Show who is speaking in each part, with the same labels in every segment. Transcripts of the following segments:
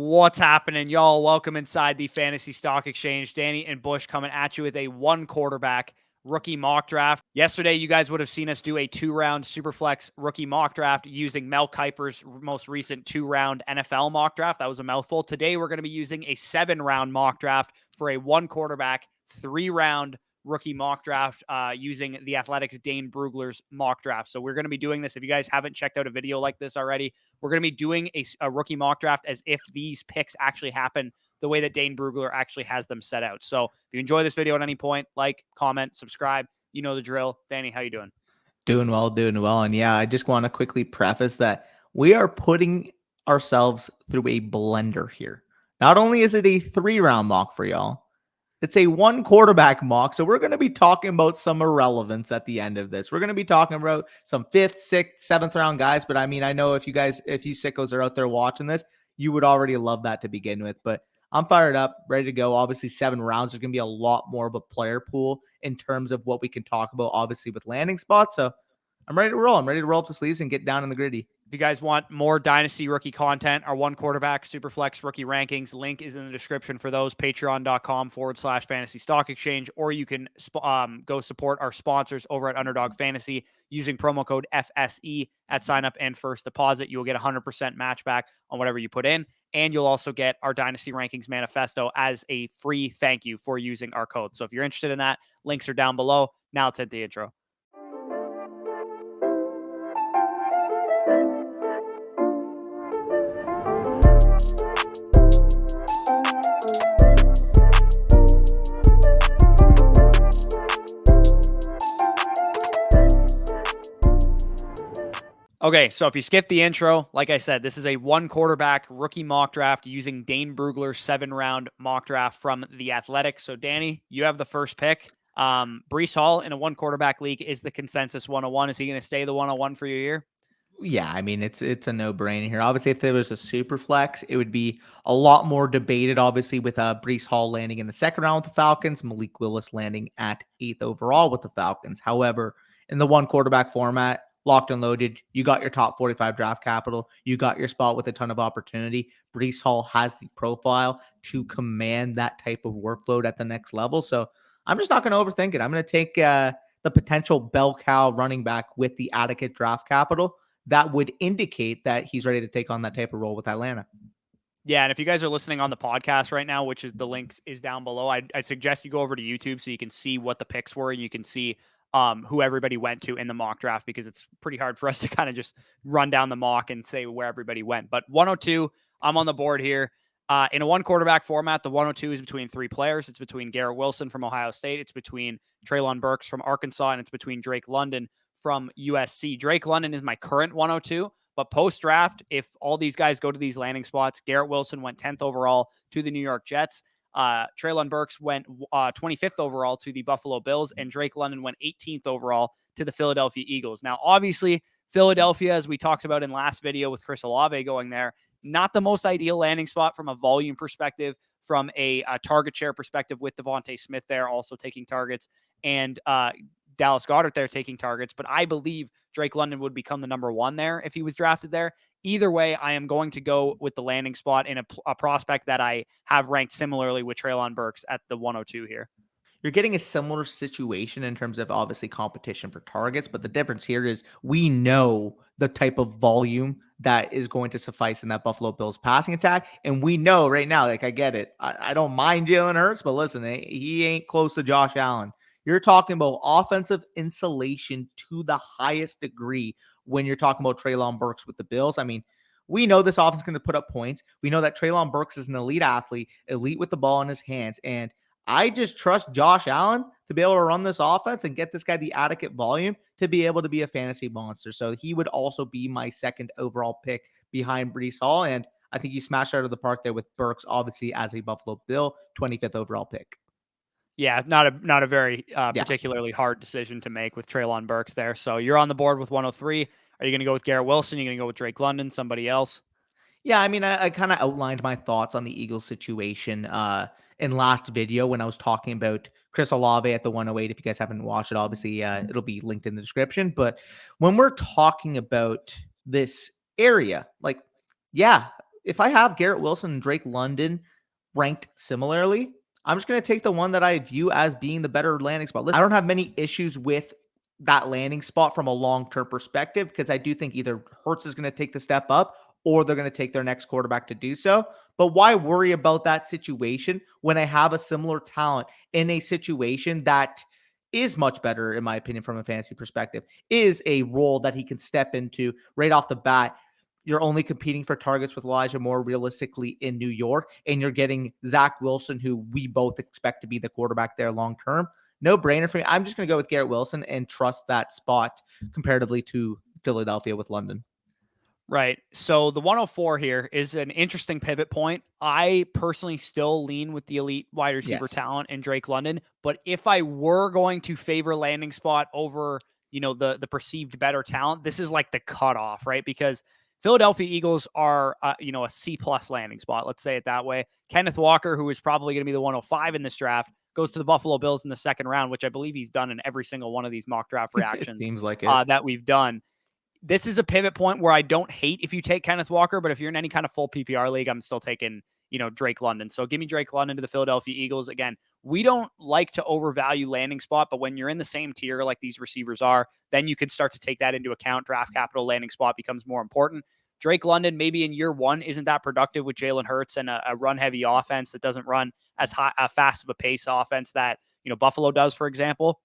Speaker 1: What's happening, y'all? Welcome inside the Fantasy Stock Exchange. Danny and Bush coming at you with a one quarterback rookie mock draft. Yesterday, you guys would have seen us do a 2-round Superflex rookie mock draft using Mel Kiper's most recent 2-round NFL mock draft. That was a mouthful. Today, we're going to be using a 7-round mock draft for a one quarterback, 3-round rookie mock draft using TheAthletic's Dane Brugler's mock draft. So we're going to be doing this. If you guys haven't checked out a video like this already, we're going to be doing a rookie mock draft as if these picks actually happen the way that Dane Brugler actually has them set out. So if you enjoy this video at any point, like, comment, subscribe. You know the drill. Danny, how you doing?
Speaker 2: Doing well. And yeah, I just want to quickly preface that we are putting ourselves through a blender here. Not only is it a 3-round mock for y'all, it's a 1 quarterback mock. So we're going to be talking about some irrelevance at the end of this. We're going to be talking about some 5th, 6th, 7th round guys. But I mean, I know if you sickos are out there watching this, you would already love that to begin with. But I'm fired up, ready to go. Obviously, 7 rounds. There's going to be a lot more of a player pool in terms of what we can talk about, obviously, with landing spots. So I'm ready to roll. I'm ready to roll up the sleeves and get down in the gritty.
Speaker 1: If you guys want more Dynasty rookie content, our one quarterback Superflex rookie rankings link is in the description for those. Patreon.com/fantasy stock exchange, or you can go support our sponsors over at Underdog Fantasy using promo code FSE at sign up and first deposit. You will get 100% match back on whatever you put in, and you'll also get our Dynasty Rankings Manifesto as a free thank you for using our code. So if you're interested in that, links are down below. Now let's hit the intro. Okay, so if you skip the intro, like I said, this is a 1 quarterback rookie mock draft using Dane Brugler's 7-round mock draft from TheAthletic. So, Danny, you have the first pick. Breece Hall in a 1 quarterback league is the consensus 101. Is he going to stay the 101 for your year?
Speaker 2: Yeah, I mean, it's a no-brainer here. Obviously, if there was a super flex, it would be a lot more debated, obviously, with Breece Hall landing in the 2nd round with the Falcons, Malik Willis landing at 8th overall with the Falcons. However, in the 1 quarterback format, locked and loaded, you got your top 45 draft capital, you got your spot with a ton of opportunity. Breece Hall has the profile to command that type of workload at the next level. So I'm just not going to overthink it. I'm going to take the potential bell cow running back with the adequate draft capital that would indicate that he's ready to take on that type of role with Atlanta.
Speaker 1: Yeah, and if you guys are listening on the podcast right now, which is the link is down below, I'd suggest you go over to YouTube so you can see what the picks were and you can see who everybody went to in the mock draft, because it's pretty hard for us to kind of just run down the mock and say where everybody went. But 102, I'm on the board here. In a 1 quarterback format, the 102 is between 3 players. It's between Garrett Wilson from Ohio State. It's between Treylon Burks from Arkansas, and it's between Drake London from USC. Drake London is my current 102, but post-draft, if all these guys go to these landing spots, Garrett Wilson went 10th overall to the New York Jets. Treylon Burks went 25th overall to the Buffalo Bills, and Drake London went 18th overall to the Philadelphia Eagles. Now, obviously, Philadelphia, as we talked about in last video with Chris Olave going there, not the most ideal landing spot from a volume perspective, from a target share perspective with Devontae Smith there also taking targets, and Dallas Goedert there taking targets. But I believe Drake London would become the number 1 there if he was drafted there. Either way, I am going to go with the landing spot in a prospect that I have ranked similarly with Treylon Burks at the 102 here.
Speaker 2: You're getting a similar situation in terms of obviously competition for targets, but the difference here is we know the type of volume that is going to suffice in that Buffalo Bills passing attack. And we know right now, like, I get it. I don't mind Jalen Hurts, but listen, he ain't close to Josh Allen. You're talking about offensive insulation to the highest degree when you're talking about Treylon Burks with the Bills. I mean, we know this offense is going to put up points. We know that Treylon Burks is an elite athlete, elite with the ball in his hands. And I just trust Josh Allen to be able to run this offense and get this guy the adequate volume to be able to be a fantasy monster. So he would also be my 2nd overall pick behind Breece Hall. And I think he smashed out of the park there with Burks, obviously, as a Buffalo Bill, 25th overall pick.
Speaker 1: Yeah, not a very particularly hard decision to make with Treylon Burks there. So you're on the board with 103. Are you going to go with Garrett Wilson? Are you going to go with Drake London? Somebody else?
Speaker 2: Yeah, I mean, I kind of outlined my thoughts on the Eagles situation in last video when I was talking about Chris Olave at the 108. If you guys haven't watched it, obviously it'll be linked in the description. But when we're talking about this area, like, yeah, if I have Garrett Wilson and Drake London ranked similarly, I'm just going to take the one that I view as being the better landing spot. I don't have many issues with that landing spot from a long-term perspective because I do think either Hurts is going to take the step up or they're going to take their next quarterback to do so. But why worry about that situation when I have a similar talent in a situation that is much better, in my opinion, from a fantasy perspective, is a role that he can step into right off the bat. You're only competing for targets with Elijah Moore realistically in New York, and you're getting Zach Wilson, who we both expect to be the quarterback there long term. No brainer for me. I'm just going to go with Garrett Wilson and trust that spot comparatively to Philadelphia with London.
Speaker 1: Right. So the 104 here is an interesting pivot point. I personally still lean with the elite wide receiver talent in Drake London, but if I were going to favor landing spot over, the perceived better talent, this is like the cutoff, right? Because Philadelphia Eagles are, a C plus landing spot. Let's say it that way. Kenneth Walker, who is probably going to be the 105 in this draft, goes to the Buffalo Bills in the second round, which I believe he's done in every single one of these mock draft reactions
Speaker 2: seems like it.
Speaker 1: that we've done. This is a pivot point where I don't hate if you take Kenneth Walker, but if you're in any kind of full PPR league, I'm still taking, Drake London. So give me Drake London to the Philadelphia Eagles. Again, we don't like to overvalue landing spot, but when you're in the same tier like these receivers are, then you can start to take that into account. Draft capital landing spot becomes more important. Drake London, maybe in year one, isn't that productive with Jalen Hurts and a run-heavy offense that doesn't run as fast of a pace offense that, Buffalo does, for example.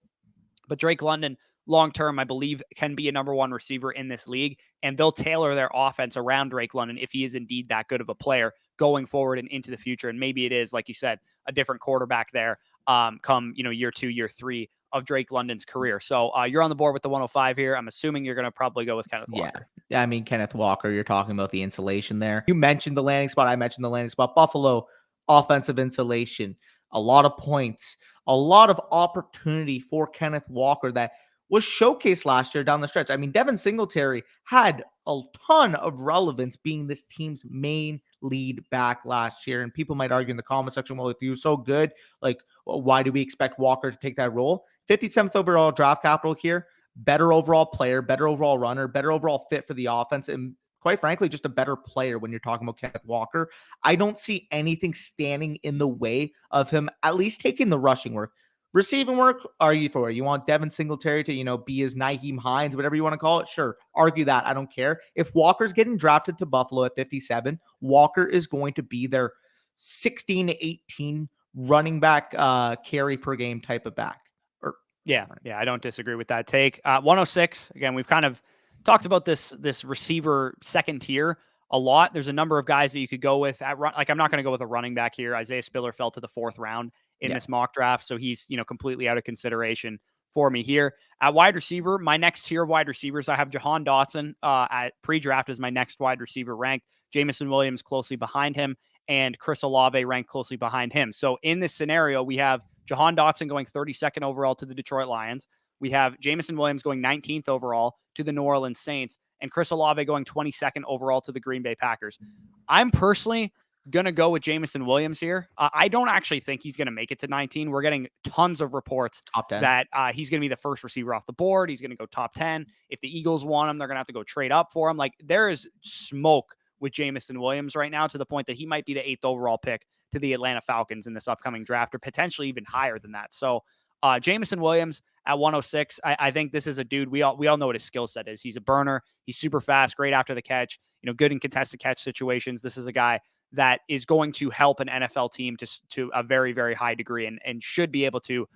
Speaker 1: But Drake London, long-term, I believe, can be a number one receiver in this league, and they'll tailor their offense around Drake London if he is indeed that good of a player going forward and into the future. And maybe it is, like you said, a different quarterback there come, year 2, year 3 of Drake London's career. So you're on the board with the 105 here. I'm assuming you're going to probably go with Kenneth Walker.
Speaker 2: Yeah, I mean, Kenneth Walker, you're talking about the insulation there. You mentioned the landing spot. I mentioned the landing spot. Buffalo, offensive insulation, a lot of points, a lot of opportunity for Kenneth Walker that was showcased last year down the stretch. I mean, Devin Singletary had a ton of relevance being this team's main lead back last year. And people might argue in the comment section, well, if he was so good, like, well, why do we expect Walker to take that role? 57th overall draft capital here. Better overall player, better overall runner, better overall fit for the offense, and quite frankly, just a better player when you're talking about Kenneth Walker. I don't see anything standing in the way of him at least taking the rushing work. Receiving work, argue for it. You want Devin Singletary to, be his Naheem Hines, whatever you want to call it. Sure, argue that. I don't care. If Walker's getting drafted to Buffalo at 57, Walker is going to be their 16 to 18 running back carry per game type of back.
Speaker 1: Yeah, I don't disagree with that take. 106, again, we've kind of talked about this receiver second tier a lot. There's a number of guys that you could go with at run. Like, I'm not going to go with a running back here. Isaiah Spiller fell to the 4th round in this mock draft, so he's, completely out of consideration for me here. At wide receiver, my next tier of wide receivers, I have Jahan Dotson at pre-draft as my next wide receiver ranked. Jamison Williams closely behind him, and Chris Olave ranked closely behind him. So in this scenario, we have Jahan Dotson going 32nd overall to the Detroit Lions. We have Jamison Williams going 19th overall to the New Orleans Saints, and Chris Olave going 22nd overall to the Green Bay Packers. I'm personally going to go with Jamison Williams here. I don't actually think he's going to make it to 19. We're getting tons of reports that he's going to be the first receiver off the board. He's going to go top 10. If the Eagles want him, they're going to have to go trade up for him. Like, there is smoke with Jamison Williams right now to the point that he might be the 8th overall pick to the Atlanta Falcons in this upcoming draft, or potentially even higher than that. So Jamison Williams at 106, I think this is a dude, we all know what his skill set is. He's a burner. He's super fast, great after the catch, good in contested catch situations. This is a guy that is going to help an NFL team to a very, very high degree and should be able to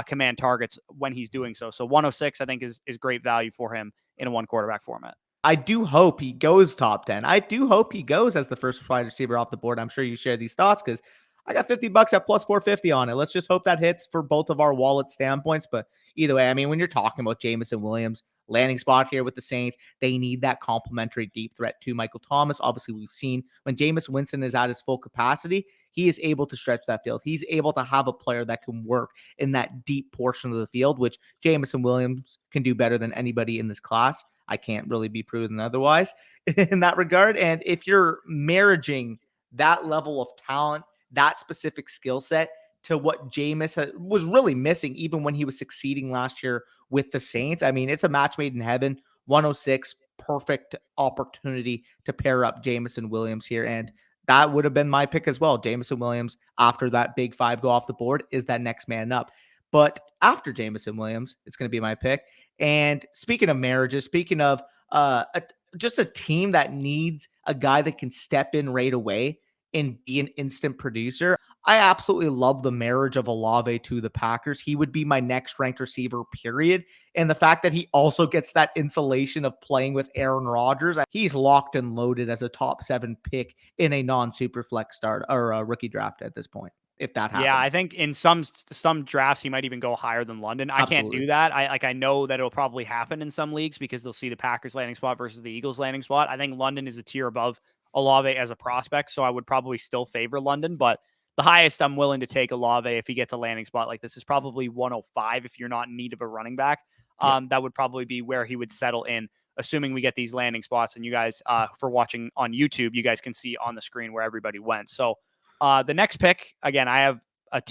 Speaker 1: command targets when he's doing so. So 106, I think, is great value for him in a one quarterback format.
Speaker 2: I do hope he goes top 10. I do hope he goes as the first wide receiver off the board. I'm sure you share these thoughts because I got $50 at plus 450 on it. Let's just hope that hits for both of our wallet standpoints. But either way, I mean, when you're talking about Jamison Williams, landing spot here with the Saints, they need that complementary deep threat to Michael Thomas. Obviously, we've seen when Jameis Winston is at his full capacity, he is able to stretch that field. He's able to have a player that can work in that deep portion of the field, which Jamison Williams can do better than anybody in this class. I can't really be proven otherwise in that regard. And if you're marrying that level of talent, that specific skill set to what Jameis was really missing, even when he was succeeding last year with the Saints, I mean, it's a match made in heaven. 106, perfect opportunity to pair up Jamison Williams here. And that would have been my pick as well. Jameson Williams, after that big five go off the board, is that next man up. But after Jameson Williams, it's going to be my pick. And speaking of marriages, speaking of just a team that needs a guy that can step in right away and be an instant producer, I absolutely love the marriage of Olave to the Packers. He would be my next ranked receiver, period. And the fact that he also gets that insulation of playing with Aaron Rodgers, he's locked and loaded as a top 7 pick in a non-super flex start or a rookie draft at this point, if that
Speaker 1: Yeah,
Speaker 2: happens.
Speaker 1: I think in some drafts he might even go higher than London. I can't
Speaker 2: Absolutely.
Speaker 1: do that. I know that it'll probably happen in some leagues because they'll see the Packers landing spot versus the Eagles landing spot. I think London is a tier above Olave as a prospect, so I would probably still favor London, but the highest I'm willing to take Olave if he gets a landing spot like this is probably 105 if you're not in need of a running back.
Speaker 2: Yeah.
Speaker 1: That would probably be where he would settle in, assuming we get these landing spots. And you guys, for watching on YouTube, you guys can see on the screen where everybody went. So the next pick, again, I have a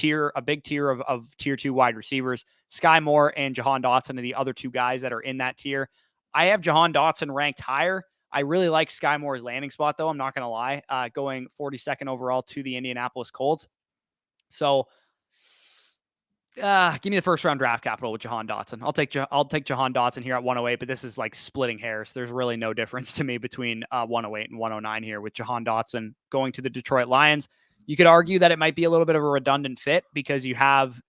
Speaker 1: big tier of tier 2 wide receivers. Sky Moore and Jahan Dotson are the other two guys that are in that tier. I have Jahan Dotson ranked higher. I really like Sky Moore's landing spot, though. I'm not going to lie. Going 42nd overall to the Indianapolis Colts. So give me the first round draft capital with Jahan Dotson. I'll take Jahan Dotson here at 108, but this is like splitting hairs. There's really no difference to me between 108 and 109 here with Jahan Dotson going to the Detroit Lions. You could argue that it might be a little bit of a redundant fit because you have,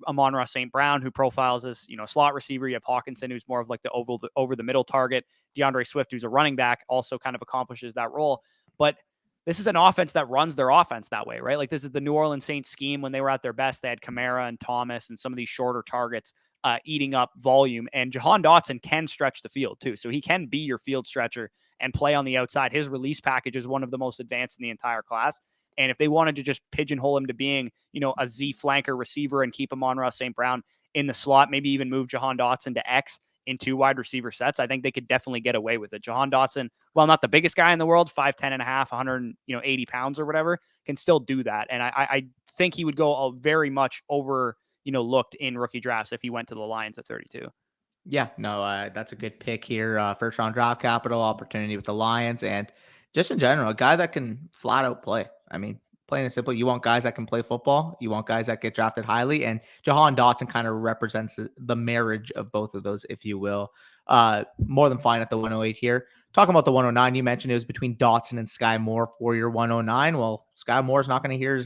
Speaker 1: Amon-Ra St. Brown, who profiles as, slot receiver. You have Hawkinson, who's more of like the over the middle target. DeAndre Swift, who's a running back, also kind of accomplishes that role. But this is an offense that runs their offense that way, right? Like this is the New Orleans Saints scheme when they were at their best. They had Kamara and Thomas and some of these shorter targets eating up volume. And Jahan Dotson can stretch the field too. So he can be your field stretcher and play on the outside. His release package is one of the most advanced in the entire class. And if they wanted to just pigeonhole him to being, a Z flanker receiver and keep Amon-Ra St. Brown in the slot, maybe even move Jahan Dotson to X in 2 wide receiver sets, I think they could definitely get away with it. Jahan Dotson, while not the biggest guy in the world, 5'10 and a half, 180 pounds or whatever, can still do that. And I think he would go very much over, looked in rookie drafts if he went to the Lions at 32.
Speaker 2: Yeah, no, that's a good pick here. First round draft capital opportunity with the Lions, and just in general, a guy that can flat out play. I mean, plain and simple, you want guys that can play football. You want guys that get drafted highly, and Jahan Dotson kind of represents the marriage of both of those, if you will. More than fine at the 108 here. Talking about the 109, you mentioned it was between Dotson and Sky Moore for your 109. Well, Sky Moore's not going to hear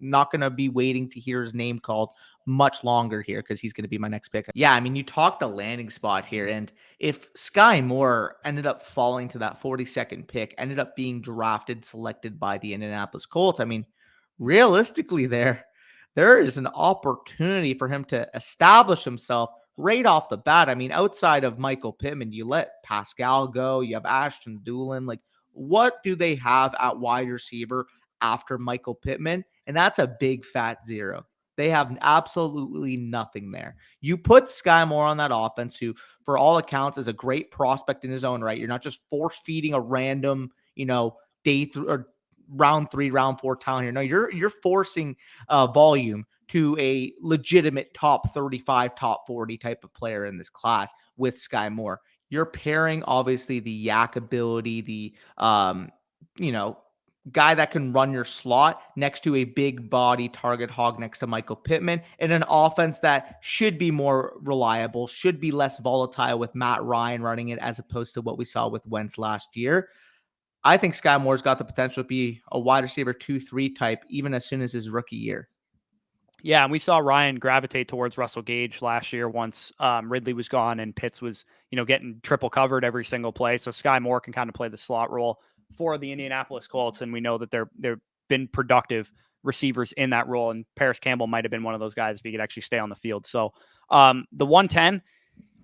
Speaker 2: not going to be waiting to hear his name called much longer here because he's going to be my next pick. Yeah, I mean, you talked the landing spot here, and if Sky Moore ended up falling to that 42nd pick, ended up being selected by the Indianapolis Colts, I mean, realistically, there is an opportunity for him to establish himself right off the bat. I mean, outside of Michael Pittman, you let Pascal go, you have Ashton Doolin. Like, what do they have at wide receiver after Michael Pittman? And that's a big fat zero. They have absolutely nothing there. You put Sky Moore on that offense, who, for all accounts, is a great prospect in his own right. You're not just force feeding a random, or round 3, round 4 talent here. No, you're forcing volume to a legitimate top 35, top 40 type of player in this class with Sky Moore. You're pairing obviously the yak ability, the guy that can run your slot next to a big body target hog next to Michael Pittman, in an offense that should be more reliable, should be less volatile with Matt Ryan running it as opposed to what we saw with Wentz last year. I think Sky Moore's got the potential to be a wide receiver 2-3 type even as soon as his rookie year.
Speaker 1: Yeah, and we saw Ryan gravitate towards Russell Gage last year once Ridley was gone and Pitts was, getting triple covered every single play. So Sky Moore can kind of play the slot role for the Indianapolis Colts, and we know that they've been productive receivers in that role. And Paris Campbell might have been one of those guys if he could actually stay on the field. So the 110.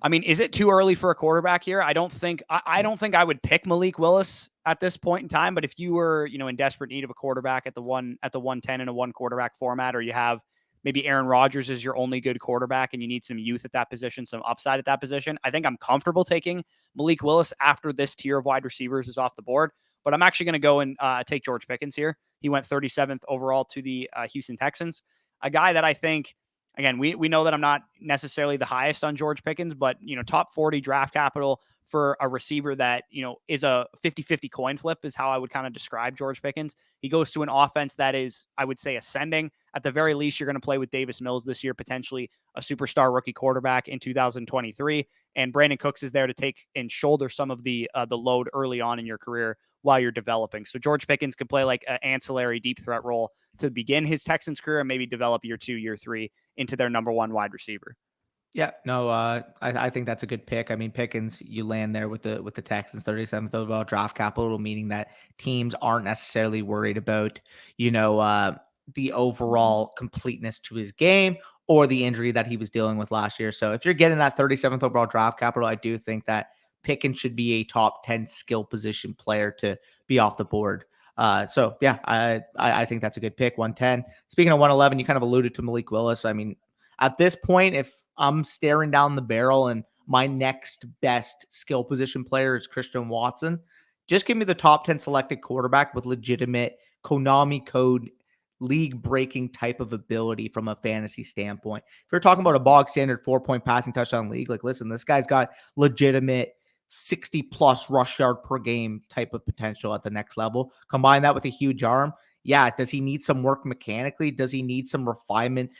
Speaker 1: I mean, is it too early for a quarterback here? I don't think I would pick Malik Willis at this point in time. But if you were, in desperate need of a quarterback at the 110 in a 1 quarterback format, or you have maybe Aaron Rodgers is your only good quarterback and you need some youth at that position, some upside at that position, I think I'm comfortable taking Malik Willis after this tier of wide receivers is off the board. But I'm actually going to go and take George Pickens here. He went 37th overall to the Houston Texans, a guy that I think Again, we know that I'm not necessarily the highest on George Pickens, but, top 40 draft capital for a receiver that, is a 50-50 coin flip is how I would kind of describe George Pickens. He goes to an offense that is, I would say, ascending. At the very least, you're going to play with Davis Mills this year, potentially a superstar rookie quarterback in 2023. And Brandon Cooks is there to take and shoulder some of the load early on in your career while you're developing. So George Pickens could play like an ancillary deep threat role to begin his Texans career and maybe develop year 2, year 3 into their number one wide receiver.
Speaker 2: Yeah, no, I think that's a good pick. I mean, Pickens, you land there with the Texans 37th overall draft capital, meaning that teams aren't necessarily worried about, the overall completeness to his game or the injury that he was dealing with last year. So if you're getting that 37th overall draft capital, I do think that Pickens should be a top 10 skill position player to be off the board. So yeah, I think that's a good pick. 110. Speaking of 111, you kind of alluded to Malik Willis. I mean, at this point, if I'm staring down the barrel and my next best skill position player is Christian Watson, just give me the top 10 selected quarterback with legitimate Konami code league breaking type of ability from a fantasy standpoint. If you're talking about a bog standard 4-point passing touchdown league, like, listen, this guy's got legitimate 60 plus rush yard per game type of potential at the next level. Combine that with a huge arm. Yeah. Does he need some work mechanically? Does he need some refinement?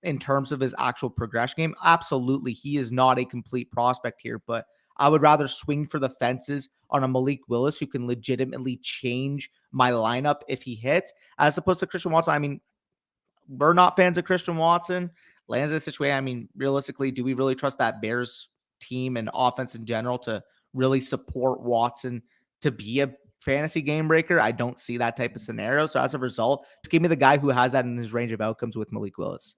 Speaker 2: In terms of his actual progression game, absolutely. He is not a complete prospect here, but I would rather swing for the fences on a Malik Willis who can legitimately change my lineup if he hits, as opposed to Christian Watson. I mean, we're not fans of Christian Watson. Lands in this situation. I mean, realistically, do we really trust that Bears team and offense in general to really support Watson to be a fantasy game breaker? I don't see that type of scenario. So as a result, just give me the guy who has that in his range of outcomes with Malik Willis.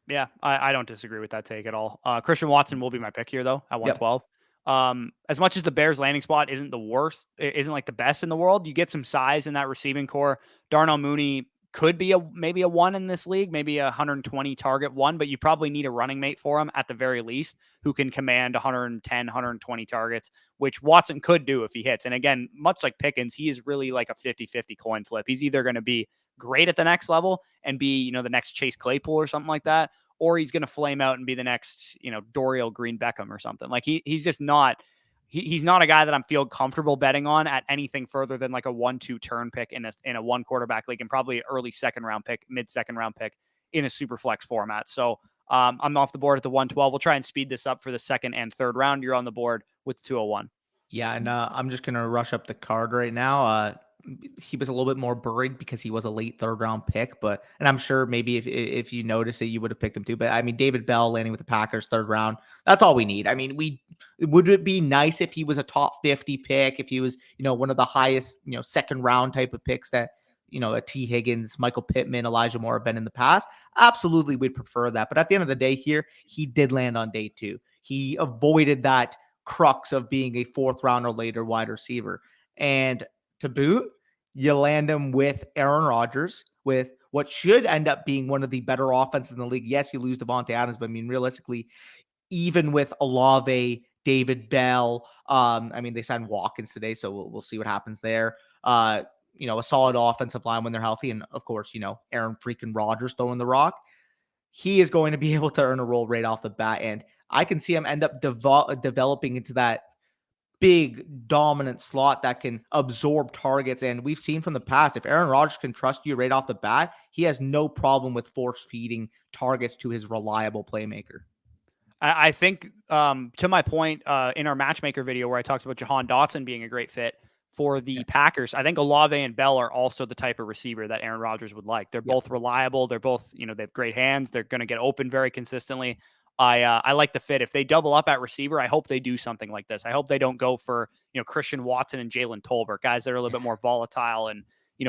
Speaker 1: Yeah, I don't disagree with that take at all. Christian Watson will be my pick here, though, at
Speaker 2: Yep.
Speaker 1: 112. As much as the Bears landing spot isn't the worst, it isn't like the best in the world, you get some size in that receiving core. Darnell Mooney could be maybe a one in this league, maybe a 120 target one, but you probably need a running mate for him at the very least who can command 110, 120 targets, which Watson could do if he hits. And again, much like Pickens, he is really like a 50-50 coin flip. He's either going to be great at the next level and be, the next Chase Claypool or something like that, or he's going to flame out and be the next, Dorial Green Beckham or something. Like he's just not, he's not a guy that I'm feel comfortable betting on at anything further than like a 1-2 turn pick in a one quarterback league and probably early second round pick, mid second round pick in a super flex format. So I'm off the board at the 112. We'll try and speed this up for the second and third round. You're on the board with 201.
Speaker 2: Yeah, and I'm just gonna rush up the card right now. He was a little bit more buried because he was a late third round pick, and I'm sure maybe if you noticed it, you would have picked him too. But I mean, David Bell landing with the Packers third round, that's all we need. I mean, would it be nice if he was a top 50 pick, if he was one of the highest second round type of picks that a T Higgins, Michael Pittman, Elijah Moore have been in the past? Absolutely, we'd prefer that. But at the end of the day, here he did land on day 2. He avoided that crux of being a fourth round or later wide receiver. And to boot, you land him with Aaron Rodgers, with what should end up being one of the better offenses in the league. Yes, you lose Devontae Adams, but I mean, realistically, even with Olave, David Bell, I mean, they signed Watkins today, so we'll see what happens there. A solid offensive line when they're healthy. And of course, Aaron freaking Rodgers throwing the rock. He is going to be able to earn a role right off the bat. And I can see him end up developing into that big dominant slot that can absorb targets. And we've seen from the past, if Aaron Rodgers can trust you right off the bat, he has no problem with force feeding targets to his reliable playmaker.
Speaker 1: I think, to my point, in our matchmaker video where I talked about Jahan Dotson being a great fit for the Packers, I think Olave and Bell are also the type of receiver that Aaron Rodgers would like. They're both reliable. They're both, they have great hands. They're going to get open very consistently. I like the fit. If they double up at receiver, I hope they do something like this. I hope they don't go for, Christian Watson and Jalen Tolbert, guys that are a little bit more volatile and,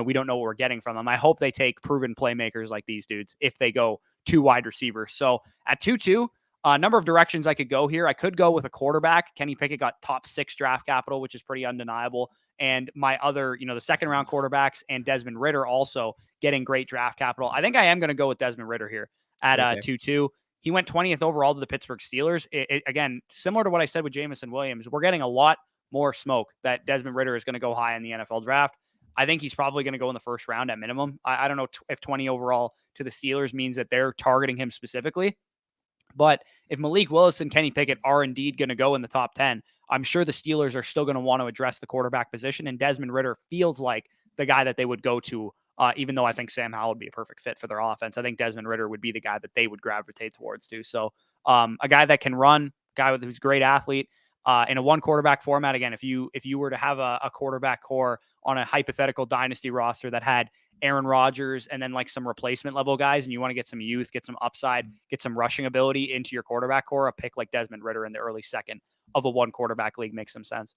Speaker 1: we don't know what we're getting from them. I hope they take proven playmakers like these dudes if they go 2 wide receivers. So at 2-2, a number of directions I could go here. I could go with a quarterback. Kenny Pickett got top 6 draft capital, which is pretty undeniable. And my other, the second round quarterbacks and Desmond Ridder also getting great draft capital. I think I am going to go with Desmond Ridder here at 2-2. He went 20th overall to the Pittsburgh Steelers. Again, similar to what I said with Jameson Williams, we're getting a lot more smoke that Desmond Ridder is going to go high in the NFL draft. I think he's probably going to go in the first round at minimum. I don't know if 20 overall to the Steelers means that they're targeting him specifically. But if Malik Willis and Kenny Pickett are indeed going to go in the top 10, I'm sure the Steelers are still going to want to address the quarterback position. And Desmond Ridder feels like the guy that they would go to, even though I think Sam Howell would be a perfect fit for their offense. I think Desmond Ridder would be the guy that they would gravitate towards too. So a guy that can run, who's a great athlete. In a one quarterback format, again, if you were to have a quarterback core on a hypothetical dynasty roster that had Aaron Rodgers and then like some replacement level guys, and you want to get some youth, get some upside, get some rushing ability into your quarterback core, a pick like Desmond Ridder in the early second of a one quarterback league makes some sense.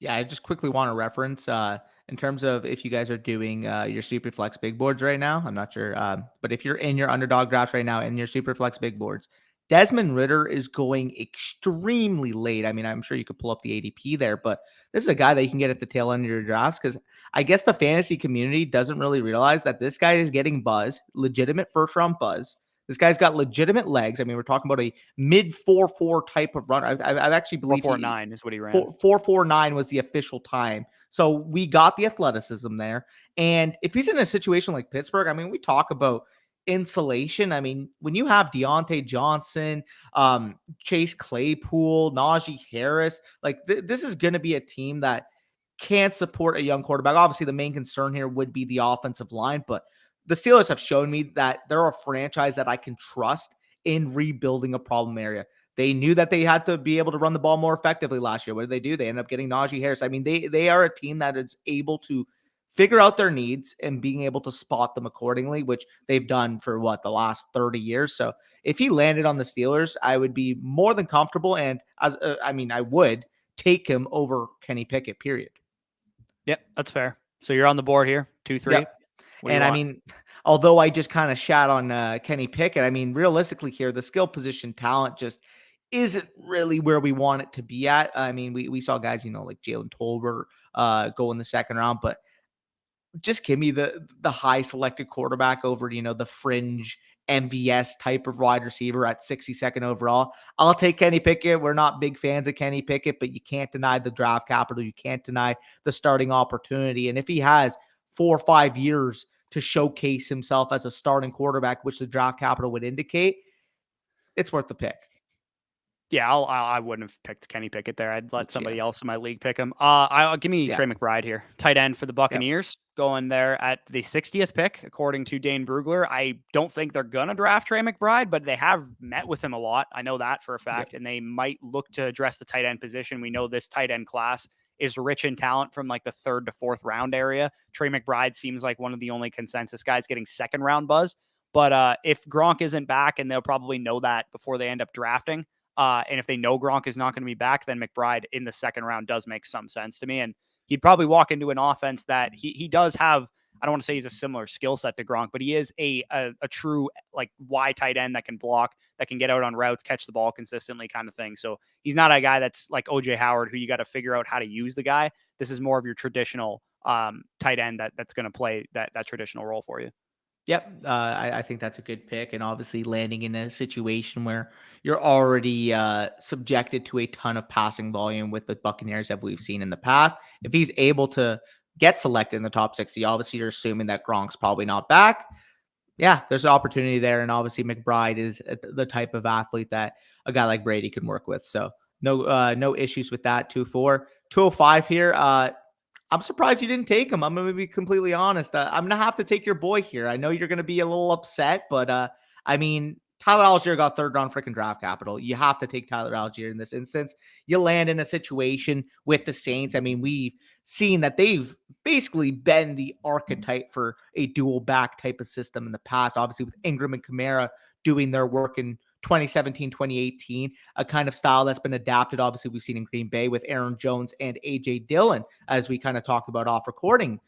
Speaker 2: Yeah, I just quickly want to reference in terms of if you guys are doing your super flex big boards right now. I'm not sure, but if you're in your underdog drafts right now and your super flex big boards, Desmond Ridder is going extremely late. I mean, I'm sure you could pull up the ADP there, but this is a guy that you can get at the tail end of your drafts because I guess the fantasy community doesn't really realize that this guy is getting buzz, legitimate first round buzz. This guy's got legitimate legs. I mean, we're talking about a mid 4.4 type of runner. I actually believe
Speaker 1: 4.49 is what he ran.
Speaker 2: 4.49 was the official time. So we got the athleticism there. And if he's in a situation like Pittsburgh, I mean, we talk about insulation. I mean, when you have Deontay Johnson, Chase Claypool, Najee Harris, like this is going to be a team that can't support a young quarterback. Obviously, the main concern here would be the offensive line, but the Steelers have shown me that they're a franchise that I can trust in rebuilding a problem area. They knew that they had to be able to run the ball more effectively last year. What did they do? They ended up getting Najee Harris. I mean, they are a team that is able to figure out their needs and being able to spot them accordingly, which they've done for the last 30 years. So if he landed on the Steelers, I would be more than comfortable. And I would take him over Kenny Pickett, period.
Speaker 1: Yep, that's fair. So you're on the board here, 2-3.
Speaker 2: Yep. And I mean, although I just kind of shat on Kenny Pickett, I mean, realistically here, the skill position talent just isn't really where we want it to be at. I mean, we saw guys, like Jalen Tolbert go in the second round, but just give me the high selected quarterback over, the fringe MVS type of wide receiver at 62nd overall. I'll take Kenny Pickett. We're not big fans of Kenny Pickett, but you can't deny the draft capital. You can't deny the starting opportunity. And if he has 4 or 5 years to showcase himself as a starting quarterback, which the draft capital would indicate, it's worth the pick.
Speaker 1: Yeah, I wouldn't have picked Kenny Pickett there. I'd let somebody else in my league pick him. I'll give me Trey McBride here, tight end for the Buccaneers, going there at the 60th pick, according to Dane Brugler. I don't think they're gonna draft Trey McBride, but they have met with him a lot. I know that for a fact, and they might look to address the tight end position. We know this tight end class is rich in talent from like the 3rd to 4th round area. Trey McBride seems like one of the only consensus guys getting second round buzz. But if Gronk isn't back, and they'll probably know that before they end up drafting. And if they know Gronk is not going to be back, then McBride in the second round does make some sense to me. And he'd probably walk into an offense that he does have. I don't want to say he's a similar skill set to Gronk, but he is a true like Y tight end that can block, that can get out on routes, catch the ball consistently kind of thing. So he's not a guy that's like OJ Howard, who you got to figure out how to use the guy. This is more of your traditional tight end that's going to play that traditional role for you.
Speaker 2: Yep. I think that's a good pick. And obviously landing in a situation where you're already subjected to a ton of passing volume with the Buccaneers that we've seen in the past. If he's able to get selected in the top 60, obviously you're assuming that Gronk's probably not back. Yeah, there's an opportunity there. And obviously McBride is the type of athlete that a guy like Brady can work with. So no issues with that. 2-4. 205 here. I'm surprised you didn't take him. I'm going to be completely honest. I'm going to have to take your boy here. I know you're going to be a little upset, but I mean, Tyler Algier got 3rd round freaking draft capital. You have to take Tyler Algier in this instance. You land in a situation with the Saints. I mean, we've seen that they've basically been the archetype for a dual back type of system in the past, obviously with Ingram and Kamara doing their work in 2017, 2018, a kind of style that's been adapted. Obviously, we've seen in Green Bay with Aaron Jones and AJ Dillon, as we kind of talked about off recording.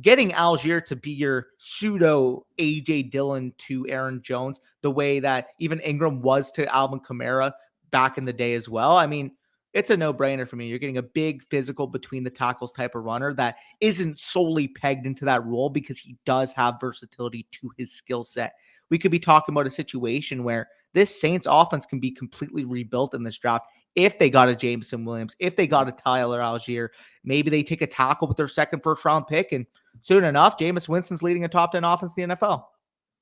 Speaker 2: Getting Algier to be your pseudo AJ Dillon to Aaron Jones, the way that even Ingram was to Alvin Kamara back in the day as well. I mean, it's a no-brainer for me. You're getting a big physical between the tackles type of runner that isn't solely pegged into that role because he does have versatility to his skill set. We could be talking about a situation where this Saints offense can be completely rebuilt in this draft if they got a Jameson Williams, if they got a Tyler Algier. Maybe they take a tackle with their second first round pick and soon enough, Jameis Winston's leading a top 10 offense in the NFL.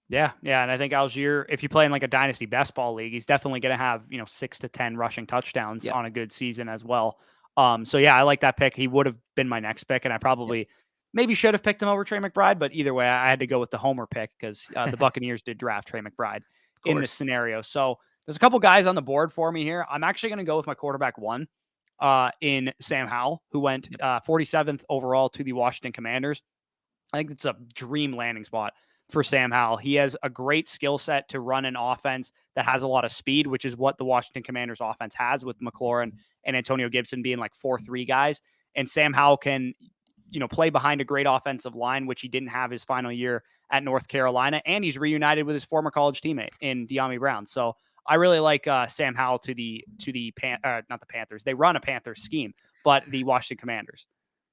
Speaker 1: Yeah, and I think Algier, if you play in like a dynasty best ball league, he's definitely going to have 6 to 10 rushing touchdowns
Speaker 2: Yep.
Speaker 1: on a good season as well. So yeah, I like that pick. He would have been my next pick, and I probably maybe should have picked him over Trey McBride, but either way, I had to go with the homer pick because the Buccaneers did draft Trey McBride in this scenario. So there's a couple guys on the board for me here. I'm actually going to go with my quarterback one in Sam Howell, who went 47th overall to the Washington Commanders. I think it's a dream landing spot for Sam Howell. He has a great skill set to run an offense that has a lot of speed, which is what the Washington Commanders offense has with McLaurin and Antonio Gibson being like 4-3 guys. And Sam Howell can, play behind a great offensive line, which he didn't have his final year at North Carolina. And he's reunited with his former college teammate in De'Ami Brown. So I really like Sam Howell to not the Panthers. They run a Panthers scheme, but the Washington Commanders.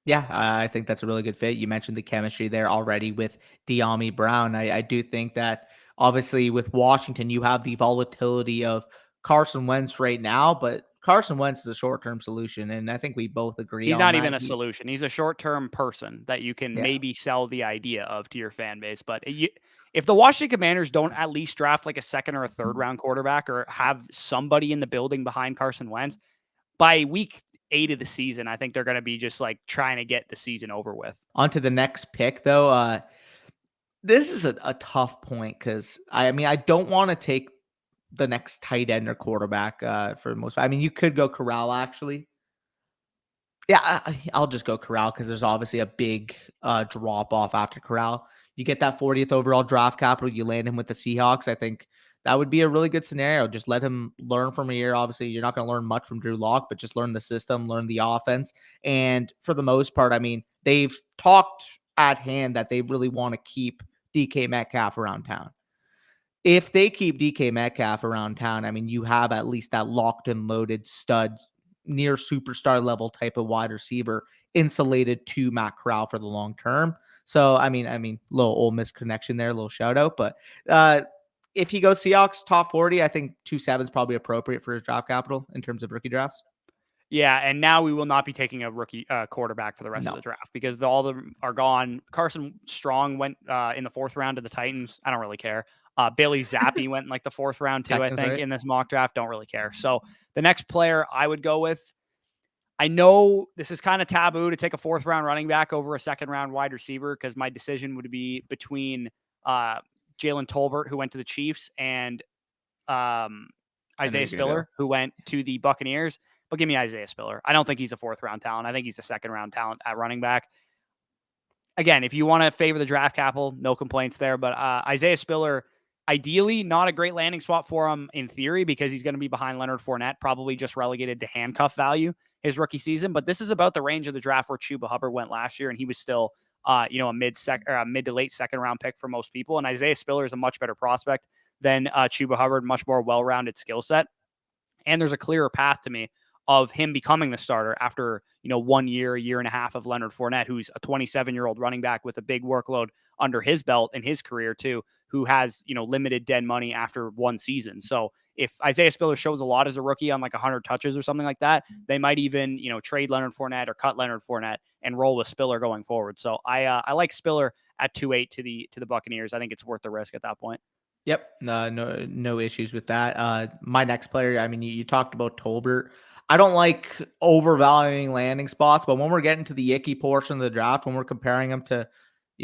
Speaker 2: Yeah, I think that's a really good fit. You mentioned the chemistry there already with De'Ami Brown. I do think that obviously with Washington, you have the volatility of Carson Wentz right now, but Carson Wentz is a short-term solution, and I think we both agree
Speaker 1: He's
Speaker 2: on
Speaker 1: not
Speaker 2: that.
Speaker 1: even a solution. He's a short-term person that you can
Speaker 2: Yeah,
Speaker 1: maybe sell the idea of to your fan base. But if the Washington Commanders don't at least draft like a second or a third round quarterback or have somebody in the building behind Carson Wentz, by week 8 of the season, I think they're going to be just like trying to get the season over with.
Speaker 2: On to the next pick, though. This is a tough point because I don't want to take the next tight end or quarterback for the most. I mean, you could go Corral actually. Yeah, I'll just go Corral because there's obviously a big drop off after Corral. You get that 40th overall draft capital, you land him with the Seahawks. I think that would be a really good scenario. Just let him learn from a year. Obviously, you're not going to learn much from Drew Lock, but just learn the system, learn the offense. And for the most part, I mean, they've talked at hand that they really want to keep DK Metcalf around town. If they keep DK Metcalf around town, I mean, you have at least that locked and loaded stud, near superstar level type of wide receiver insulated to Matt Corral for the long term. So, I mean, little Ole Miss connection there, a little shout out. But if he goes Seahawks top 40, I think 2.7 is probably appropriate for his draft capital in terms of rookie drafts.
Speaker 1: Yeah, and now we will not be taking a rookie quarterback for the rest of
Speaker 2: No.
Speaker 1: the draft because all of them are gone. Carson Strong went in the 4th round to the Titans. I don't really care. Bailey Zappi went in like the 4th round too,
Speaker 2: Texans,
Speaker 1: I think,
Speaker 2: right?
Speaker 1: in this mock draft. Don't really care. So the next player I would go with, I know this is kind of taboo to take a 4th round running back over a 2nd round wide receiver because my decision would be between Jalen Tolbert, who went to the Chiefs, and Isaiah Spiller, who went to the Buccaneers. But give me Isaiah Spiller. I don't think he's a 4th round talent. I think he's a 2nd round talent at running back. Again, if you want to favor the draft capital, no complaints there. But Isaiah Spiller, ideally, not a great landing spot for him in theory because he's going to be behind Leonard Fournette, probably just relegated to handcuff value his rookie season. But this is about the range of the draft where Chuba Hubbard went last year, and he was still, a mid to late 2nd round pick for most people. And Isaiah Spiller is a much better prospect than Chuba Hubbard, much more well-rounded skill set. And there's a clearer path to me of him becoming the starter after, 1 year, a year and a half of Leonard Fournette, who's a 27-year-old running back with a big workload under his belt in his career too, who has, limited dead money after 1 season. So if Isaiah Spiller shows a lot as a rookie on like 100 touches or something like that, they might even, trade Leonard Fournette or cut Leonard Fournette and roll with Spiller going forward. So I like Spiller at 2.8 to the Buccaneers. I think it's worth the risk at that point.
Speaker 2: Yep. No issues with that. My next player, I mean, you talked about Tolbert. I don't like overvaluing landing spots, but when we're getting to the icky portion of the draft, when we're comparing them to,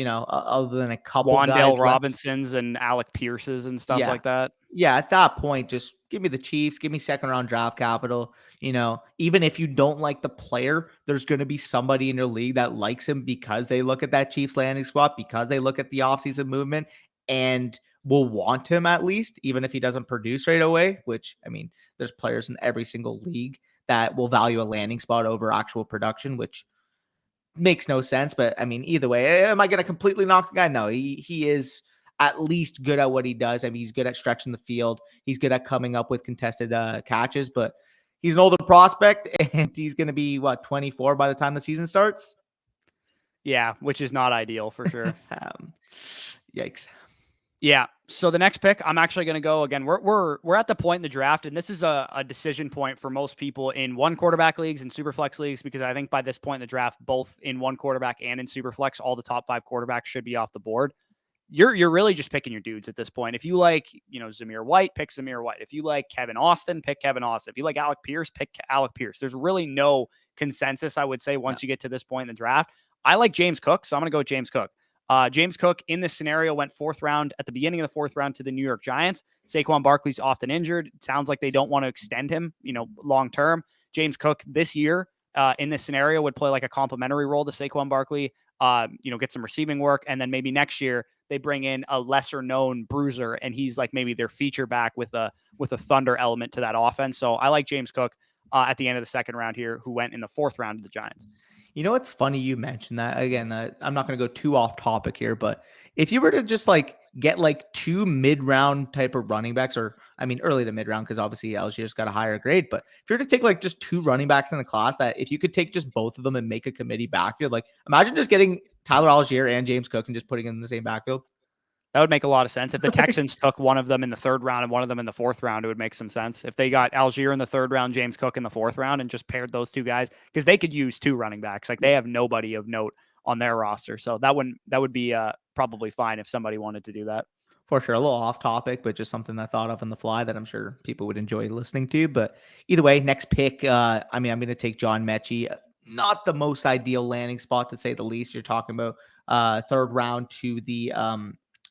Speaker 2: other than a couple
Speaker 1: Wandale
Speaker 2: guys left,
Speaker 1: Robinsons and Alec Pierces and stuff
Speaker 2: yeah,
Speaker 1: like that.
Speaker 2: yeah, at that point, just give me the Chiefs, give me 2nd round draft capital. Even if you don't like the player, there's going to be somebody in your league that likes him because they look at that Chiefs landing spot, because they look at the offseason movement and will want him at least, even if he doesn't produce right away, which, I mean, there's players in every single league that will value a landing spot over actual production, which makes no sense. But I mean, either way, am I going to completely knock the guy? No, he is at least good at what he does. I mean, he's good at stretching the field. He's good at coming up with contested catches, but he's an older prospect and he's going to be 24 by the time the season starts.
Speaker 1: Yeah, which is not ideal for sure.
Speaker 2: Yikes.
Speaker 1: Yeah. So the next pick, I'm actually going to go again. We're at the point in the draft, and this is a decision point for most people in one quarterback leagues and super flex leagues, because I think by this point in the draft, both in one quarterback and in super flex, all the top 5 quarterbacks should be off the board. You're really just picking your dudes at this point. If you like, Zamir White, pick Zamir White. If you like Kevin Austin, pick Kevin Austin. If you like Alec Pierce, pick Alec Pierce. There's really no consensus, I would say, once you get to this point in the draft. I like James Cook, so I'm going to go with James Cook. James Cook in this scenario went 4th round at the beginning of the 4th round to the New York Giants. Saquon Barkley's often injured. It sounds like they don't want to extend him, long term. James Cook this year in this scenario would play like a complimentary role to Saquon Barkley. Get some receiving work, and then maybe next year they bring in a lesser known bruiser, and he's like maybe their feature back with a thunder element to that offense. So I like James Cook at the end of the 2nd round here, who went in the 4th round to the Giants.
Speaker 2: You know what's funny? You mentioned that again. I'm not going to go too off topic here, but if you were to just like get like 2 mid-round type of running backs, or I mean early to mid-round, because obviously Algier's got a higher grade. But if you were to take like just 2 running backs in the class, that if you could take just both of them and make a committee backfield, like imagine just getting Tyler Algier and James Cook and just putting them in the same backfield.
Speaker 1: That would make a lot of sense. If the Texans took one of them in the 3rd round and one of them in the 4th round, it would make some sense. If they got Algier in the 3rd round, James Cook in the 4th round, and just paired those 2 guys, because they could use 2 running backs. Like they have nobody of note on their roster, so that would be probably fine if somebody wanted to do that.
Speaker 2: For sure, a little off topic, but just something I thought of on the fly that I'm sure people would enjoy listening to. But either way, next pick, I'm going to take John Mechie. Not the most ideal landing spot, to say the least. You're talking about 3rd round to the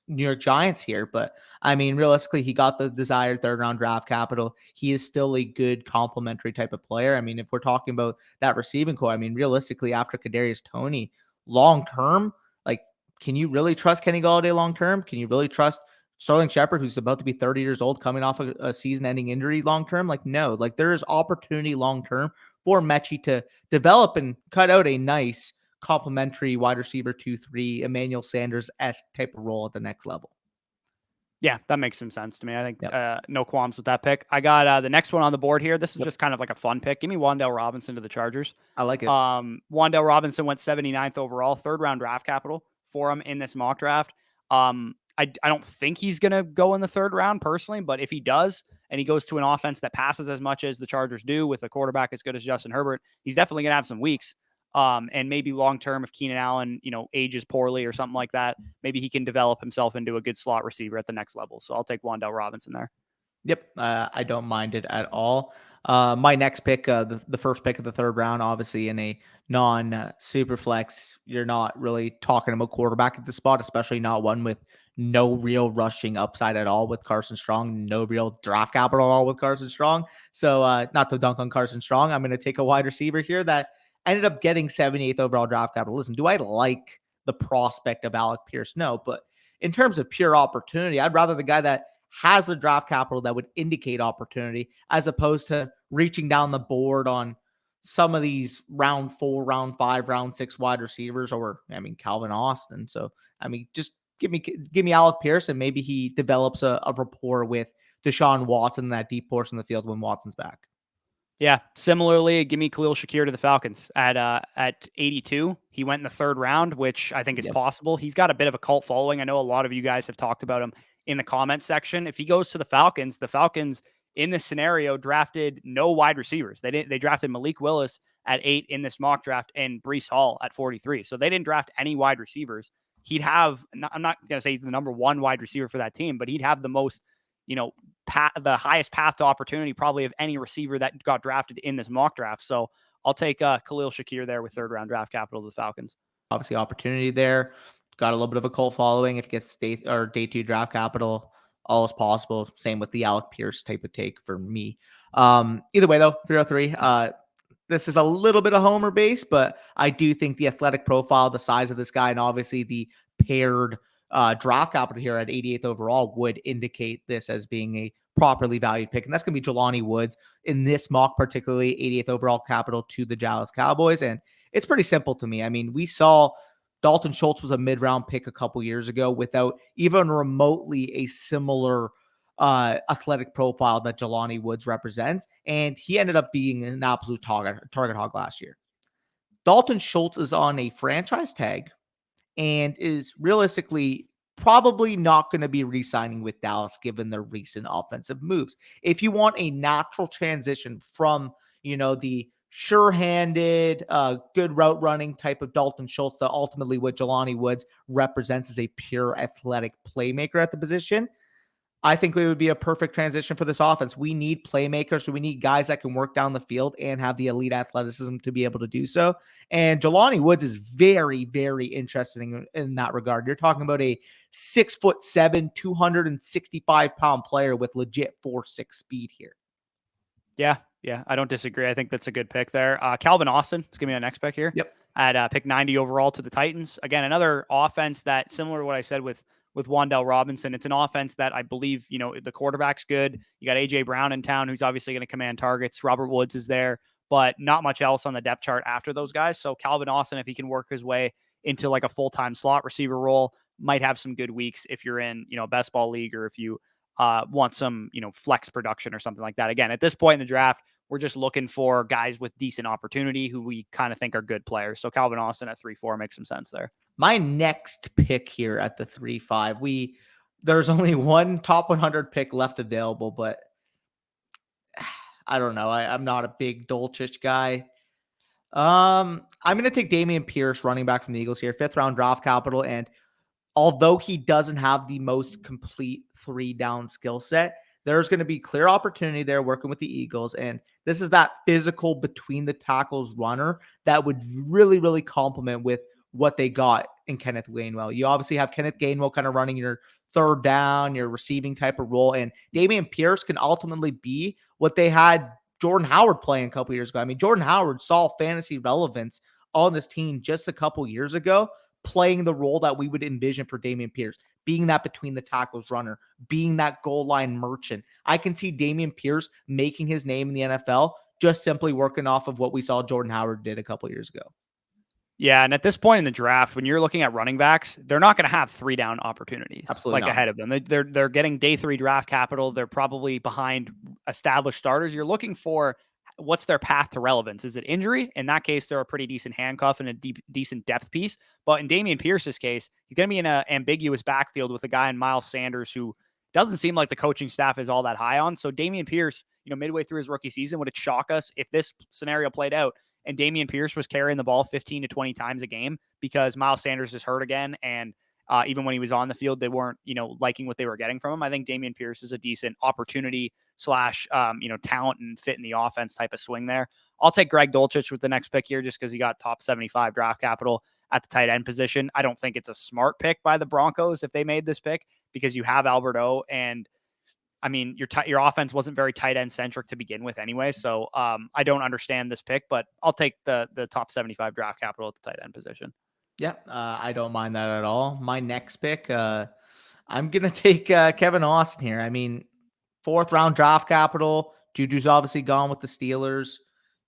Speaker 2: New York Giants here. But I mean, realistically, he got the desired 3rd round draft capital. He is still a good complementary type of player. I mean, if we're talking about that receiving core, I mean, realistically, after Kadarius Toney, long term, like, can you really trust Kenny Golladay long term? Can you really trust Sterling Shepard, who's about to be 30 years old, coming off a season-ending injury long term? Like, no. Like, there is opportunity long term for Mechie to develop and cut out a nice complementary wide receiver 2-3 Emmanuel Sanders-esque type of role at the next level.
Speaker 1: Yeah, that makes some sense to me. I think
Speaker 2: Yep.
Speaker 1: no qualms with that pick. I got the next one on the board here. This is just kind of like a fun pick. Give me Wan'Dale Robinson to the Chargers.
Speaker 2: I like it.
Speaker 1: Wan'Dale Robinson went 79th overall, 3rd round draft capital for him in this mock draft. I don't think he's going to go in the 3rd round personally, but if he does, and he goes to an offense that passes as much as the Chargers do with a quarterback as good as Justin Herbert, he's definitely going to have some weeks. And maybe long term, if Keenan Allen, ages poorly or something like that, maybe he can develop himself into a good slot receiver at the next level. So I'll take Wan'Dale Robinson there.
Speaker 2: Yep, I don't mind it at all. My next pick, the first pick of the 3rd round, obviously in a non super flex, you're not really talking about quarterback at the spot, especially not one with no real rushing upside at all with Carson Strong, no real draft capital at all with Carson Strong. So not to dunk on Carson Strong, I'm going to take a wide receiver here that ended up getting 78th overall draft capital. Listen, do I like the prospect of Alec Pierce? No, but in terms of pure opportunity, I'd rather the guy that has the draft capital that would indicate opportunity, as opposed to reaching down the board on some of these round 4, round 5, round 6 wide receivers, or I mean Calvin Austin. So I mean, just give me Alec Pierce, and maybe he develops a rapport with Deshaun Watson in that deep portion of the field when Watson's back.
Speaker 1: Yeah. Similarly, give me Khalil Shakir to the Falcons at 82. He went in the 3rd round, which I think is possible. He's got a bit of a cult following. I know a lot of you guys have talked about him in the comments section. If he goes to the Falcons in this scenario drafted no wide receivers. They drafted Malik Willis at 8 in this mock draft and Breece Hall at 43. So they didn't draft any wide receivers. He'd have, I'm not going to say he's the number 1 wide receiver for that team, but he'd have the most, the highest path to opportunity probably of any receiver that got drafted in this mock draft. So I'll take Khalil Shakir there with 3rd round draft capital to the Falcons.
Speaker 2: Obviously, opportunity there. Got a little bit of a cult following. If he gets day 2 draft capital, all is possible. Same with the Alec Pierce type of take for me. Either way, though, 303. This is a little bit of homer base, but I do think the athletic profile, the size of this guy, and obviously the paired draft capital here at 88th overall would indicate this as being a properly valued pick. And that's going to be Jelani Woods in this mock, particularly 88th overall capital to the Dallas Cowboys. And it's pretty simple to me. I mean, we saw Dalton Schultz was a mid-round pick a couple years ago without even remotely a similar athletic profile that Jelani Woods represents. And he ended up being an absolute target hog last year. Dalton Schultz is on a franchise tag and is realistically probably not going to be re-signing with Dallas given their recent offensive moves. If you want a natural transition from, the sure-handed, good route running type of Dalton Schultz to ultimately what Jelani Woods represents as a pure athletic playmaker at the position, I think it would be a perfect transition for this offense. We need playmakers. So we need guys that can work down the field and have the elite athleticism to be able to do so. And Jelani Woods is very, very interesting in that regard. You're talking about a 6'7", 265-pound player with legit 4.6 speed here.
Speaker 1: Yeah, I don't disagree. I think that's a good pick there. Calvin Austin is going to be our next pick here.
Speaker 2: Yep.
Speaker 1: At pick 90 overall to the Titans. Again, another offense that, similar to what I said with Wan'Dale Robinson, it's an offense that I believe, the quarterback's good. You got A.J. Brown in town, who's obviously going to command targets. Robert Woods is there, but not much else on the depth chart after those guys. So Calvin Austin, if he can work his way into like a full-time slot receiver role, might have some good weeks if you're in, a best ball league, or if you want some, flex production or something like that. Again, at this point in the draft, we're just looking for guys with decent opportunity who we kind of think are good players. So Calvin Austin at 3-4 makes some sense there.
Speaker 2: My next pick here at the 3-5, there's only one top 100 pick left available, but I don't know. I'm not a big Dulcich guy. I'm going to take Dameon Pierce, running back from the Eagles here, 5th round draft capital. And although he doesn't have the most complete 3-down skill set, there's going to be clear opportunity there working with the Eagles. And this is that physical between the tackles runner that would really, really complement with what they got in Kenneth Gainwell. You obviously have Kenneth Gainwell kind of running your 3rd down, your receiving type of role. And Dameon Pierce can ultimately be what they had Jordan Howard playing a couple years ago. I mean, Jordan Howard saw fantasy relevance on this team just a couple years ago, playing the role that we would envision for Dameon Pierce, being that between the tackles runner, being that goal line merchant. I can see Dameon Pierce making his name in the NFL just simply working off of what we saw Jordan Howard did a couple years ago.
Speaker 1: Yeah, and at this point in the draft, when you're looking at running backs, they're not going to have 3-down opportunities
Speaker 2: Absolutely not.
Speaker 1: ahead of them. They're getting day 3 draft capital. They're probably behind established starters. You're looking for what's their path to relevance. Is it injury? In that case, they're a pretty decent handcuff and a decent depth piece. But in Dameon Pierce's case, he's going to be in an ambiguous backfield with a guy in Miles Sanders who doesn't seem like the coaching staff is all that high on. So Dameon Pierce, midway through his rookie season, would it shock us if this scenario played out and Dameon Pierce was carrying the ball 15 to 20 times a game because Miles Sanders is hurt again? And even when he was on the field, they weren't, liking what they were getting from him. I think Dameon Pierce is a decent opportunity / talent and fit in the offense type of swing there. I'll take Greg Dulcich with the next pick here just because he got top 75 draft capital at the tight end position. I don't think it's a smart pick by the Broncos if they made this pick because you have Albert O, and I mean, your offense wasn't very tight end centric to begin with anyway. So I don't understand this pick, but I'll take the top 75 draft capital at the tight end position.
Speaker 2: Yeah, I don't mind that at all. My next pick, I'm going to take Kevin Austin here. I mean, 4th round draft capital. Juju's obviously gone with the Steelers.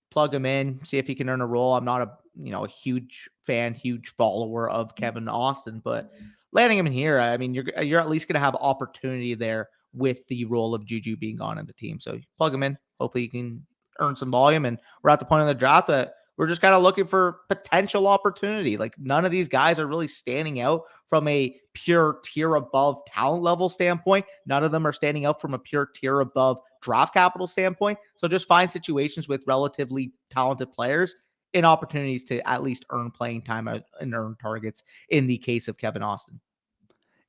Speaker 2: Plug him in, see if he can earn a role. I'm not a huge fan, huge follower of Kevin Austin, but landing him in here, I mean, you're at least going to have opportunity there with the role of Juju being gone in the team. So plug him in. Hopefully you can earn some volume. And we're at the point in the draft that we're just kind of looking for potential opportunity. Like, none of these guys are really standing out from a pure tier above talent level standpoint. None of them are standing out from a pure tier above draft capital standpoint. So just find situations with relatively talented players in opportunities to at least earn playing time and earn targets in the case of Kevin Austin.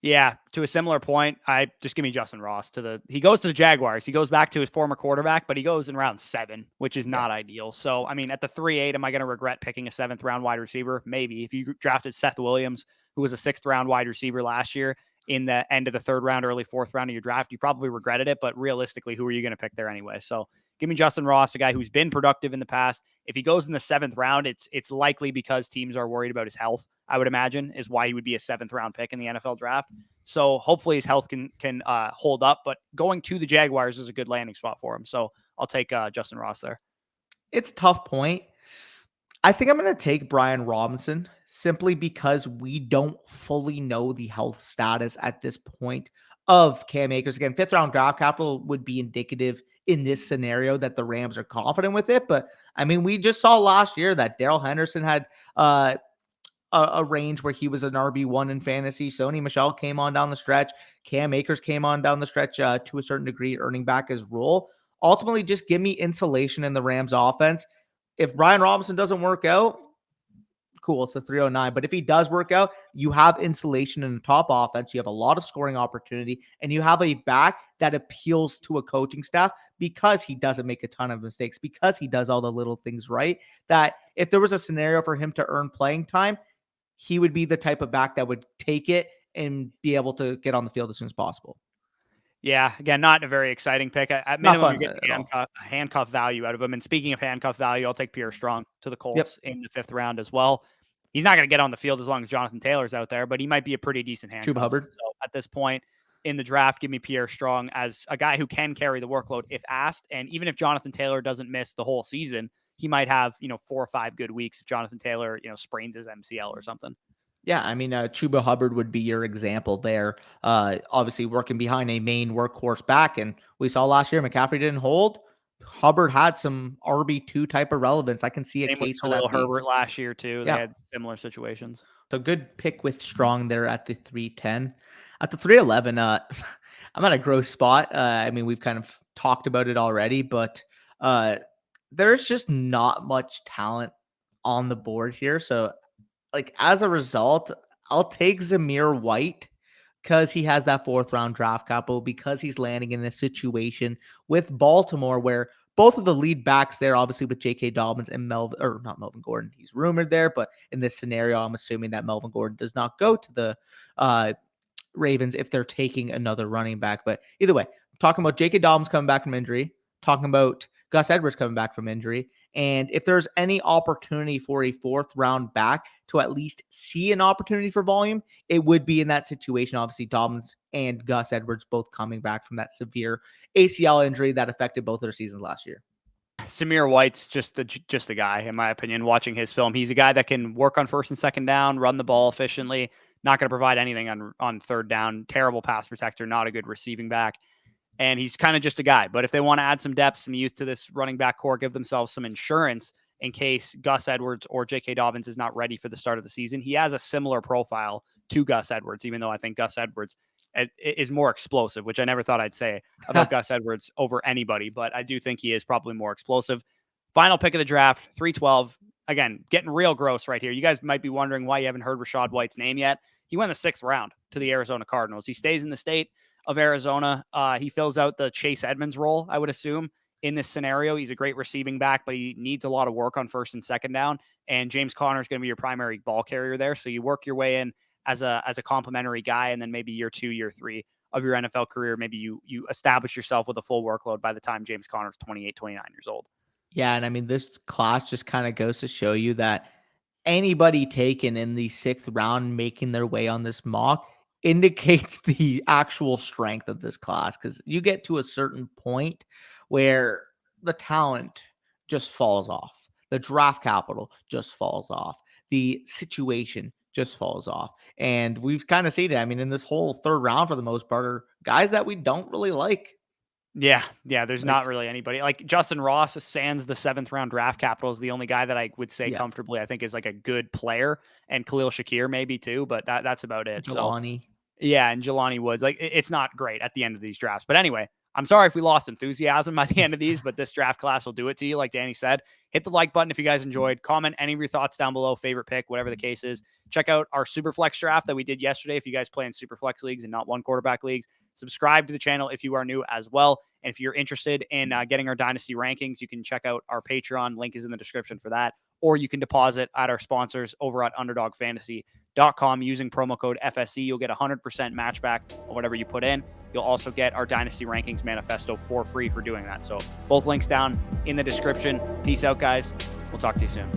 Speaker 1: Yeah, to a similar point, I just give me Justin Ross he goes to the Jaguars. He goes back to his former quarterback, but he goes in round 7, which is not ideal. So, I mean, at the 3-8, am I going to regret picking a 7th round wide receiver? Maybe. If you drafted Seth Williams, who was a 6th round wide receiver last year, in the end of the 3rd round, early 4th round of your draft, you probably regretted it, but realistically, who are you going to pick there anyway? So give me Justin Ross, a guy who's been productive in the past. If he goes in the 7th round, it's likely because teams are worried about his health, I would imagine, is why he would be a 7th round pick in the NFL draft. So hopefully his health can hold up, but going to the Jaguars is a good landing spot for him. So I'll take Justin Ross there.
Speaker 2: It's a tough point. I think I'm going to take Brian Robinson simply because we don't fully know the health status at this point of Cam Akers. Again, 5th round draft capital would be indicative in this scenario that the Rams are confident with it. But I mean, we just saw last year that Darrell Henderson had a range where he was an RB1 in fantasy. Sony Michel came on down the stretch. Cam Akers came on down the stretch to a certain degree, earning back his role. Ultimately, just give me insulation in the Rams offense. If Brian Robinson doesn't work out, cool, it's the 309. But if he does work out, you have insulation in the top offense. You have a lot of scoring opportunity, and you have a back that appeals to a coaching staff because he doesn't make a ton of mistakes, because he does all the little things right. That if there was a scenario for him to earn playing time, he would be the type of back that would take it and be able to get on the field as soon as possible.
Speaker 1: Yeah, again, not a very exciting pick. At
Speaker 2: Not
Speaker 1: minimum, you're
Speaker 2: fun
Speaker 1: getting
Speaker 2: at all.
Speaker 1: handcuff value out of him. And speaking of handcuff value, I'll take Pierre Strong to the
Speaker 2: Yep.
Speaker 1: Colts in the 5th round as well. He's not going to get on the field as long as Jonathan Taylor's out there, but he might be a pretty decent
Speaker 2: Chuba
Speaker 1: handcuff.
Speaker 2: Hubbard.
Speaker 1: So at this point in the draft, give me Pierre Strong as a guy who can carry the workload if asked. And even if Jonathan Taylor doesn't miss the whole season, he might have, 4 or 5 good weeks if Jonathan Taylor, sprains his MCL or something.
Speaker 2: Yeah, I mean, Chuba Hubbard would be your example there. Obviously, working behind a main workhorse back, and we saw last year McCaffrey didn't hold. Hubbard had some RB2 type of relevance. I can see a
Speaker 1: Same with
Speaker 2: case for
Speaker 1: Khalil
Speaker 2: that being.
Speaker 1: Herbert last year, too. They
Speaker 2: Yeah,
Speaker 1: had similar situations.
Speaker 2: so good pick with Strong there at the 310. At the 311, I'm at a gross spot. I mean, we've kind of talked about it already, but there's just not much talent on the board here. So like as a result, I'll take Zamir White because he has that 4th round draft capital, because he's landing in a situation with Baltimore where both of the lead backs there, obviously with J.K. Dobbins and not Melvin Gordon, he's rumored there, but in this scenario, I'm assuming that Melvin Gordon does not go to the uh, Ravens if they're taking another running back. But either way, talking about J.K. Dobbins coming back from injury, talking about Gus Edwards coming back from injury. And if there's any opportunity for a 4th-round back to at least see an opportunity for volume, it would be in that situation. Obviously, Dobbins and Gus Edwards both coming back from that severe ACL injury that affected both of their seasons last year.
Speaker 1: Samir White's just a guy, in my opinion, watching his film. He's a guy that can work on 1st and 2nd down, run the ball efficiently, not going to provide anything on 3rd down, terrible pass protector, not a good receiving back. And he's kind of just a guy. But if they want to add some depth, some youth to this running back core, give themselves some insurance in case Gus Edwards or J.K. Dobbins is not ready for the start of the season. He has a similar profile to Gus Edwards, even though I think Gus Edwards is more explosive, which I never thought I'd say about Gus Edwards over anybody, but I do think he is probably more explosive. Final pick of the draft, 312. Again, getting real gross right here. You guys might be wondering why you haven't heard Rachaad White's name yet. He went the 6th round to the Arizona Cardinals. He stays in the state of Arizona. He fills out the Chase Edmonds role, I would assume, in this scenario. He's a great receiving back, but he needs a lot of work on 1st and 2nd down. And James Conner is going to be your primary ball carrier there. So you work your way in as a complimentary guy, and then maybe year 2, year 3 of your NFL career, maybe you establish yourself with a full workload by the time James Conner is 28, 29 years old.
Speaker 2: Yeah, and I mean, this class just kind of goes to show you that anybody taken in the 6th round making their way on this mock indicates the actual strength of this class, because you get to a certain point where the talent just falls off. The draft capital just falls off. The situation just falls off. And we've kind of seen it. I mean, in this whole 3rd round, for the most part, are guys that we don't really like.
Speaker 1: Yeah. There's not really anybody like Justin Ross sans the 7th round draft capital is the only guy that I would say comfortably, I think, is like a good player, and Khalil Shakir maybe too, but that's about it.
Speaker 2: Jelani.
Speaker 1: So yeah, and Jelani Woods, like it's not great at the end of these drafts. But anyway, I'm sorry if we lost enthusiasm by the end of these, but this draft class will do it to you. Like Danny said, hit the like button if you guys enjoyed. Comment any of your thoughts down below, favorite pick, whatever the case is. Check out our Superflex draft that we did yesterday if you guys play in Superflex leagues and not one quarterback leagues. Subscribe to the channel if you are new as well. And if you're interested in getting our Dynasty rankings, you can check out our Patreon. Link is in the description for that. Or you can deposit at our sponsors over at UnderdogFantasy.com using promo code FSC. You'll get 100% match back on whatever you put in. You'll also get our Dynasty Rankings Manifesto for free for doing that. So both links down in the description. Peace out, guys. We'll talk to you soon.